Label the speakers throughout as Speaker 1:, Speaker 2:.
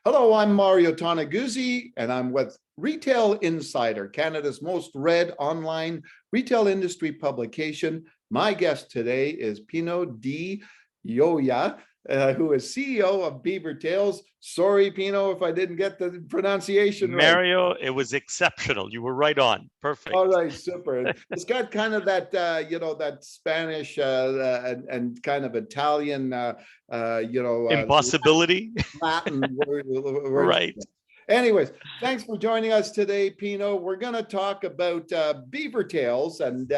Speaker 1: Hello, I'm Mario Toneguzzi, and I'm with Retail Insider, Canada's most read online retail industry publication. My guest today is Pino Di Ioia, who is CEO of Beaver Tails. Sorry, Pino, if I didn't get the pronunciation right.
Speaker 2: Mario, it was exceptional. You were right on. Perfect.
Speaker 1: All right, super. It's got kind of that, that Spanish and kind of Italian,
Speaker 2: impossibility.
Speaker 1: Latin word.
Speaker 2: Right.
Speaker 1: Anyways, thanks for joining us today, Pino. We're going to talk about Beaver Tails and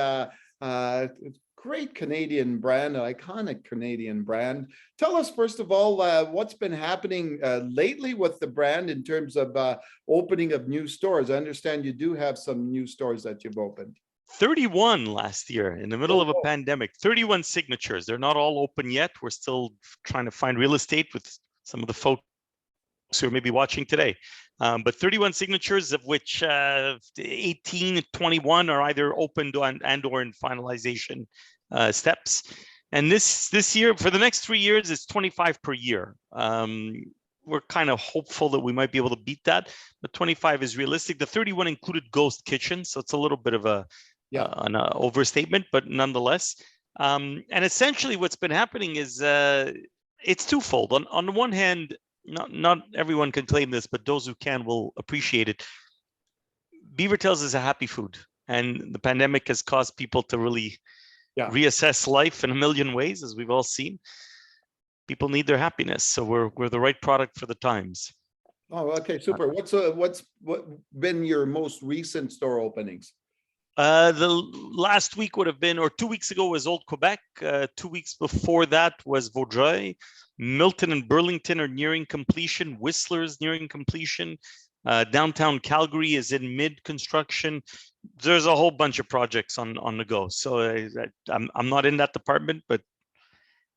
Speaker 1: great Canadian brand, an iconic Canadian brand. Tell us, first of all, what's been happening lately with the brand in terms of opening of new stores. I understand you do have some new stores that you've opened.
Speaker 2: 31 last year in the middle of a pandemic, 31 signatures. They're not all open yet. We're still trying to find real estate with some of the folks who are maybe watching today. But 31 signatures, of which 18, 21 are either opened and or in finalization steps. And this year, for the next 3 years, it's 25 per year. We're kind of hopeful that we might be able to beat that, but 25 is realistic. The 31 included ghost kitchens, so it's a little bit of an overstatement, but nonetheless. And essentially what's been happening is it's twofold. On the one hand, not everyone can claim this, but those who can will appreciate it. Beaver Tails is a happy food, and the pandemic has caused people to really reassess life in a million ways, as we've all seen. People need their happiness, so we're the right product for the times.
Speaker 1: Oh, okay, super. What's been your most recent store openings?
Speaker 2: The last week would have been, or 2 weeks ago was Old Quebec. 2 weeks before that was Vaudreuil. Milton and Burlington are nearing completion. Whistler's nearing completion. Downtown Calgary is in mid-construction. There's a whole bunch of projects on the go. So I'm not in that department, but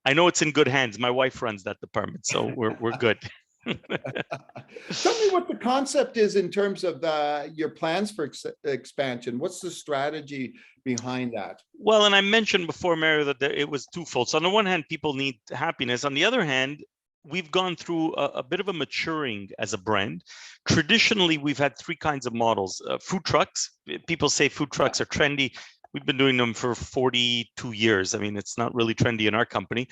Speaker 2: I know it's in good hands. My wife runs that department, so we're good.
Speaker 1: Tell me what the concept is in terms of your plans for expansion. What's the strategy behind that?
Speaker 2: Well, and I mentioned before, Mario, that it was twofold. So on the one hand, people need happiness. On the other hand, we've gone through a bit of a maturing as a brand. Traditionally, we've had three kinds of models. Food trucks. People say food trucks are trendy. We've been doing them for 42 years. I mean, it's not really trendy in our company.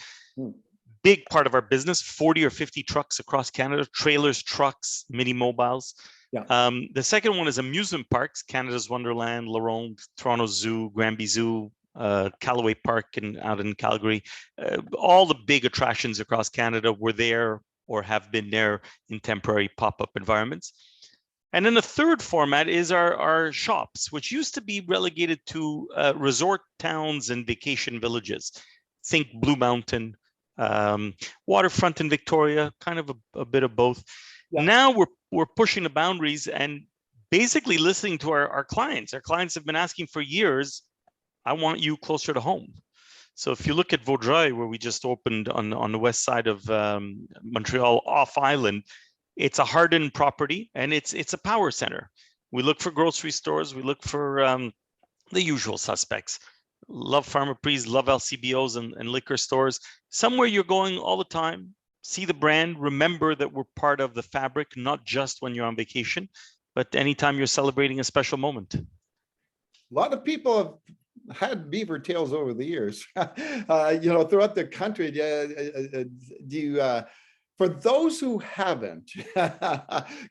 Speaker 2: Big part of our business, 40 or 50 trucks across Canada, trailers, trucks, mini mobiles. The second one is amusement parks, Canada's Wonderland, La Ronde, Toronto Zoo, Granby Zoo, Callaway Park out in Calgary. All the big attractions across Canada were there or have been there in temporary pop-up environments. And then the third format is our shops, which used to be relegated to resort towns and vacation villages. Think Blue Mountain, waterfront in Victoria, kind of a bit of both. Now we're pushing the boundaries and basically listening to our clients. Our clients have been asking for years, I want you closer to home. So if you look at Vaudreuil, where we just opened on the west side of Montreal, off island, it's a hardened property and it's a power center. We look for grocery stores. We look for the usual suspects. Love Pharmaprix, love LCBOs and liquor stores. Somewhere you're going all the time, see the brand, remember that we're part of the fabric, not just when you're on vacation, but anytime you're celebrating a special moment.
Speaker 1: A lot of people have had Beaver Tails over the years, throughout the country. For those who haven't,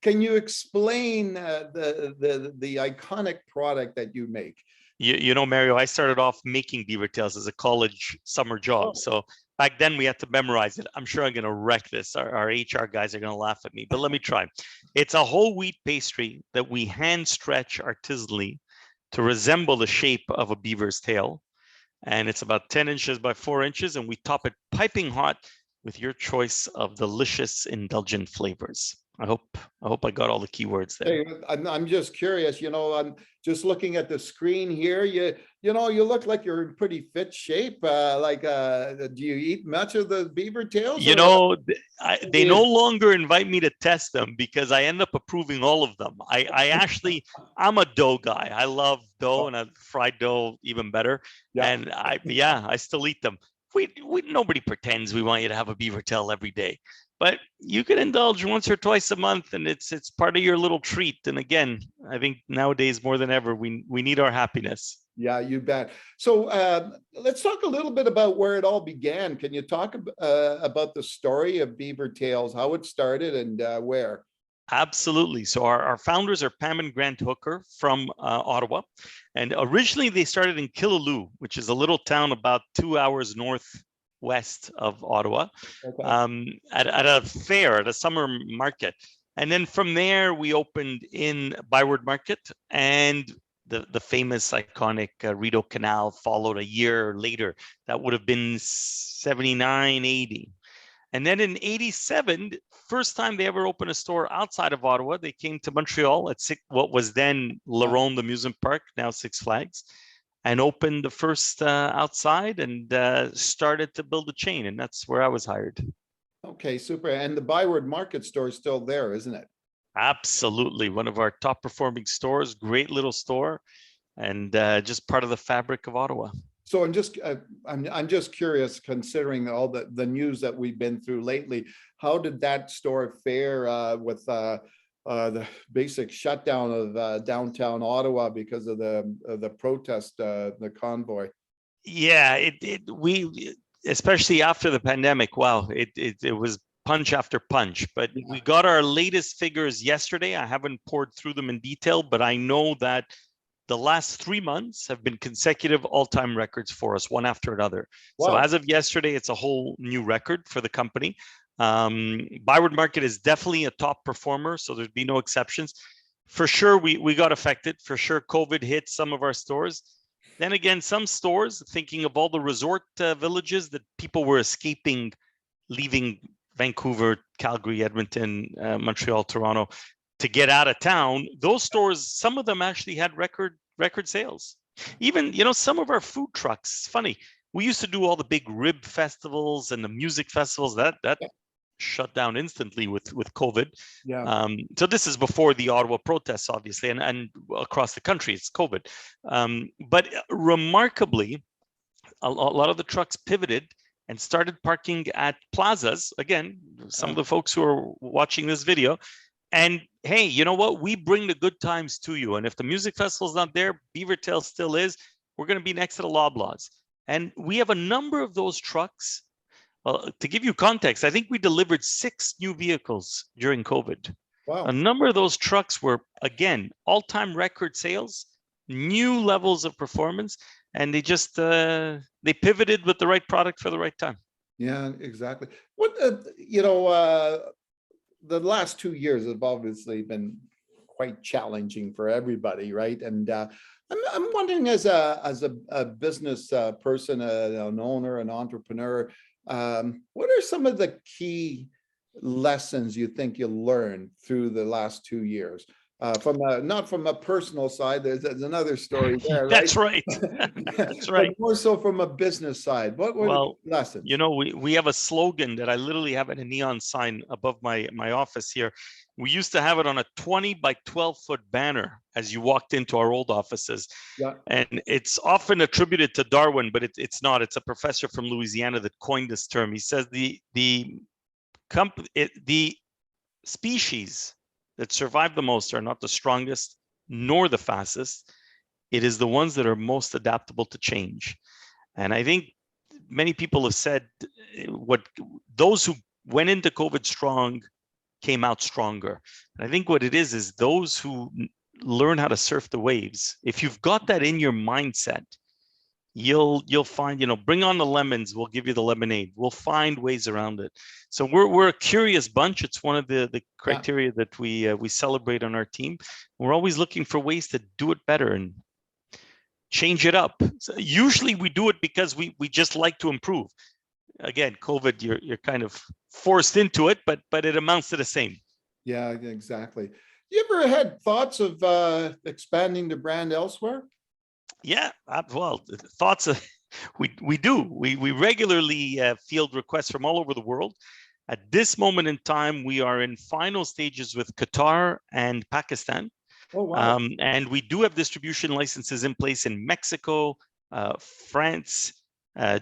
Speaker 1: can you explain the iconic product that you make?
Speaker 2: You know, Mario, I started off making Beaver Tails as a college summer job. So back then we had to memorize it. I'm sure I'm going to wreck this. Our HR guys are going to laugh at me, but let me try. It's a whole wheat pastry that we hand stretch artisanally to resemble the shape of a beaver's tail. And it's about 10 inches by 4 inches. And we top it piping hot with your choice of delicious, indulgent flavors. I hope I got all the keywords there.
Speaker 1: Hey, I'm just curious, I'm just looking at the screen here. You look like you're in pretty fit shape. Do you eat much of the Beaver Tails?
Speaker 2: They no longer invite me to test them because I end up approving all of them. I'm a dough guy. I love dough, and fried dough even better. And I still eat them. nobody pretends we want you to have a beaver tail every day, but you can indulge once or twice a month, and it's part of your little treat. And again, I think nowadays more than ever, we need our happiness.
Speaker 1: Yeah, you bet. So let's talk a little bit about where it all began. Can you talk about the story of Beaver Tails, how it started and where?
Speaker 2: Absolutely. So our founders are Pam and Grant Hooker from Ottawa. And originally they started in Killaloe, which is a little town about 2 hours northwest of Ottawa,
Speaker 1: Okay.
Speaker 2: at a fair, at a summer market. And then from there, we opened in Byward Market, and the famous iconic Rideau Canal followed a year later. That would have been 79, 80. And then in 87, first time they ever opened a store outside of Ottawa, they came to Montreal at what was then La Ronde Amusement Park, now Six Flags, and opened the first outside, and started to build a chain. And that's where I was hired.
Speaker 1: Okay, super. And the Byward Market store is still there, isn't it?
Speaker 2: Absolutely. One of our top performing stores, great little store, and just part of the fabric of Ottawa.
Speaker 1: So I'm just curious, considering all the news that we've been through lately, how did that store fare with the basic shutdown of downtown Ottawa because of the protest, the convoy?
Speaker 2: Yeah, we, especially after the pandemic, wow, it was punch after punch. But
Speaker 1: Yeah.
Speaker 2: we got our latest figures yesterday. I haven't poured through them in detail, but I know that the last 3 months have been consecutive all-time records for us, one after another.
Speaker 1: Wow.
Speaker 2: So as of yesterday, it's a whole new record for the company. Byward Market is definitely a top performer, so there'd be no exceptions. For sure, we got affected. For sure, COVID hit some of our stores. Then again, some stores, thinking of all the resort villages that people were escaping, leaving Vancouver, Calgary, Edmonton, Montreal, Toronto, to get out of town, those stores, some of them actually had record sales. Even, some of our food trucks, it's funny, we used to do all the big rib festivals and the music festivals that shut down instantly with COVID.
Speaker 1: Yeah.
Speaker 2: So this is before the Ottawa protests, obviously, and across the country, it's COVID. But remarkably, a lot of the trucks pivoted and started parking at plazas. Again, some of the folks who are watching this video, and hey, you know what? We bring the good times to you. And if the music festival's not there, Beaver Tails still is. We're going to be next to the Loblaws. And we have a number of those trucks. To give you context, I think we delivered 6 new vehicles during COVID.
Speaker 1: Wow.
Speaker 2: A number of those trucks were, again, all-time record sales, new levels of performance, and they just they pivoted with the right product for the right time.
Speaker 1: Yeah, exactly. What the last 2 years have obviously been quite challenging for everybody, right? And I'm wondering, as a business person, an owner, an entrepreneur, what are some of the key lessons you think you learned through the last 2 years? Not from a personal side, there's another story there, right?
Speaker 2: That's right. That's right.
Speaker 1: But more so from a business side. What were the lessons?
Speaker 2: We have a slogan that I literally have in a neon sign above my office here. We used to have it on a 20 by 12 foot banner as you walked into our old offices.
Speaker 1: Yeah.
Speaker 2: And it's often attributed to Darwin, but it's not. It's a professor from Louisiana that coined this term. He says the species that survive the most are not the strongest nor the fastest. It is the ones that are most adaptable to change. And I think many people have said those who went into COVID strong came out stronger. And I think what it is those who learn how to surf the waves. If you've got that in your mindset, you'll find, bring on the lemons, we'll give you the lemonade. We'll find ways around it. So we're a curious bunch. It's one of the criteria that we celebrate on our team. We're always looking for ways to do it better and change it up. So usually we do it because we just like to improve. Again, COVID, you're kind of forced into it, but it amounts to the same.
Speaker 1: Yeah, exactly. You ever had thoughts of expanding the brand elsewhere?
Speaker 2: Yeah, well, thoughts we do. We regularly field requests from all over the world. At this moment in time, we are in final stages with Qatar and Pakistan.
Speaker 1: Oh, wow.
Speaker 2: And we do have distribution licenses in place in Mexico, France,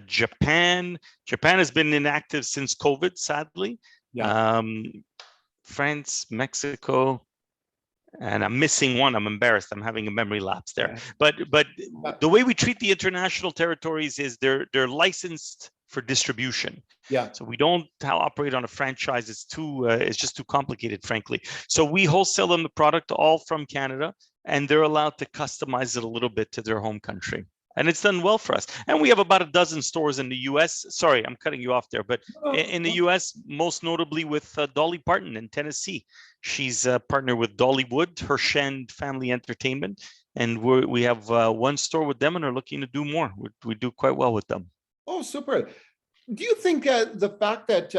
Speaker 2: Japan has been inactive since COVID, sadly.
Speaker 1: Yeah.
Speaker 2: France, Mexico, and I'm missing one. I'm embarrassed. I'm having a memory lapse there.
Speaker 1: Yeah.
Speaker 2: But the way we treat the international territories is they're licensed for distribution.
Speaker 1: Yeah.
Speaker 2: So we don't operate on a franchise. It's just too complicated, frankly. So we wholesale them the product all from Canada, and they're allowed to customize it a little bit to their home country. And it's done well for us. And we have about a dozen stores in the US. Sorry, I'm cutting you off there. But in the US, most notably with Dolly Parton in Tennessee. She's a partner with Dollywood, Hershend Family Entertainment. And we have one store with them and are looking to do more. We do quite well with them.
Speaker 1: Oh, super. Do you think the fact that,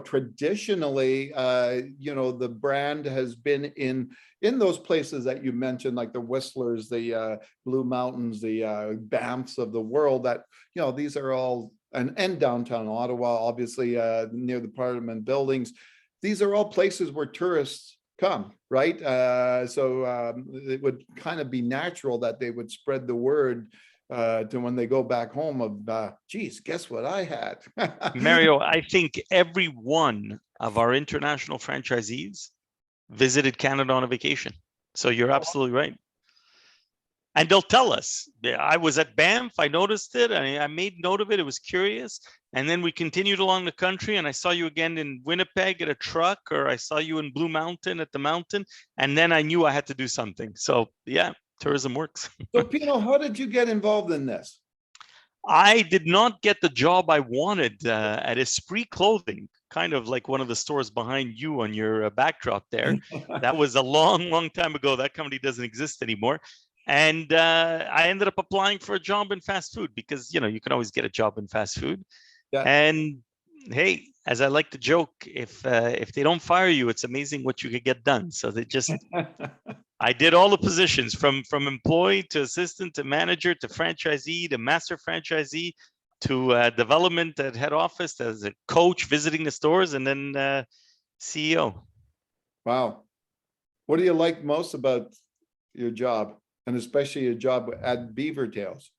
Speaker 1: traditionally, the brand has been in those places that you mentioned, like the Whistlers, the Blue Mountains, the Banffs of the world, that, these are all, and downtown Ottawa, obviously, near the Parliament buildings, these are all places where tourists come, right? So it would kind of be natural that they would spread the word to when they go back home of, geez, guess what I had?
Speaker 2: Mario, I think every one of our international franchisees visited Canada on a vacation. So you're absolutely right. And they'll tell us. I was at Banff, I noticed it, I made note of it, it was curious. And then we continued along the country and I saw you again in Winnipeg at a truck, or I saw you in Blue Mountain at the mountain. And then I knew I had to do something. So yeah, tourism works.
Speaker 1: So Pino, how did you get involved in this?
Speaker 2: I did not get the job I wanted at Esprit Clothing, kind of like one of the stores behind you on your backdrop there. That was a long, long time ago. That company doesn't exist anymore. And I ended up applying for a job in fast food because, you can always get a job in fast food.
Speaker 1: Yeah.
Speaker 2: And hey, as I like to joke, if they don't fire you, it's amazing what you could get done. So they just, I did all the positions from employee to assistant to manager to franchisee to master franchisee to development at head office as a coach visiting the stores, and then CEO.
Speaker 1: Wow. What do you like most about your job, and especially your job at Beaver Tails?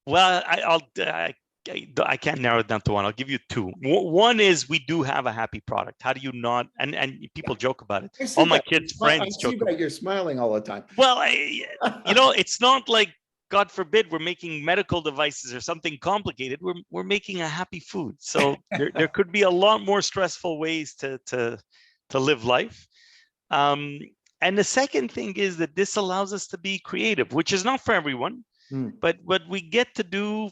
Speaker 2: Well, I can't narrow it down to one. I'll give you two. One is we do have a happy product. How do you not? And people joke about it. All my kids' friends joke.
Speaker 1: I see that you're smiling all the time.
Speaker 2: Well, it's not like, God forbid, we're making medical devices or something complicated. We're making a happy food. So there could be a lot more stressful ways to live life. And the second thing is that this allows us to be creative, which is not for everyone, but we get to do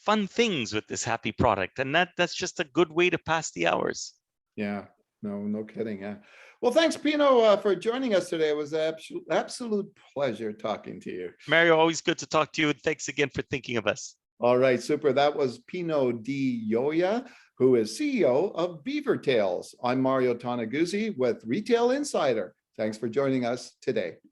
Speaker 2: fun things with this happy product, and that's just a good way to pass the hours.
Speaker 1: Yeah, no kidding. Yeah. Well, thanks, Pino, for joining us today. It was an absolute pleasure talking to you.
Speaker 2: Mario, always good to talk to you, and thanks again for thinking of us.
Speaker 1: All right, super. That was Pino Di Ioia, who is CEO of Beaver Tails. I'm Mario Toneguzzi with Retail Insider. Thanks for joining us today.